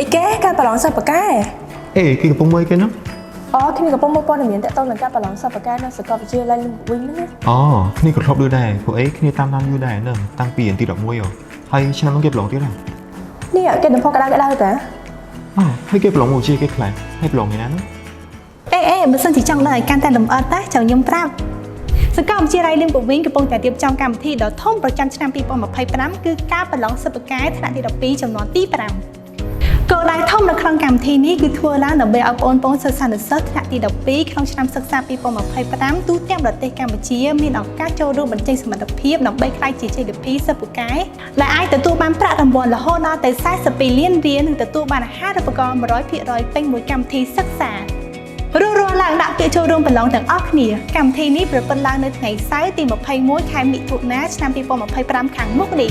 អីគេការប្រឡងសិស្សបកែអេគេកំពុងមើលគេនោះអូគ្នាកំពុងមើលព័ត៌មានតទៅនឹងការប្រឡងសិស្សបកែនៅសាកលវិទ្យាល័យលំវិញហ្នឹងអូគ្នាក៏ធ្លាប់ដូចដែរពួកអីគ្នាតាមយូរដែរហ្នឹងតាំងពីទី11ហើយឆ្នាំនោះគេប្រឡងទៀតហើយនេះគេតំផកក្តៅតាអូហើយគេប្រឡងមួយជាគេខ្លាំងហើយប្រឡងឯណានោះអេបើសិនជាចង់ដឹងឲ្យកាន់តែលម្អិតតែចាំខ្ញុំប្រាប់សាកលវិទ្យាល័យលៀនពវិញកំពុងតែរៀបចំកម្មវិធីដ៏ធំប្រចាំឆ្នាំ2025គឺការប្រឡងសិស្សបកែថ្នាក់ទី12ចំនួនទី5គោលដៅធំនៅក្នុងកម្មវិធីនេះគឺធ្វើឡើងដើម្បីឲ្យបងប្អូនសិស្សានុសិស្សថ្នាក់ទី12ក្នុងឆ្នាំសិក្សា2025ទូទាំងប្រទេសកម្ពុជាមានឱកាសចូលរួមបញ្ចេញសមត្ថភាពដើម្បីក្លាយជាជ័យលាភីសិស្សបកែដែលអាចទទួលបានប្រាក់រង្វាន់រហូតដល់ទៅ42លានរៀលនិងទទួលបានអាហារូបករណ៍ 100% ពេញមួយកម្មវិធីសិក្សារួចឡើងដាក់ពាក្យចូលរួមប្រឡងទាំងអស់គ្នាកម្មវិធីនេះប្រពន្ធឡើងនៅថ្ងៃសៅរ៍ទី21ខែមិថុនាឆ្នាំ2025ខាងមុខនេះ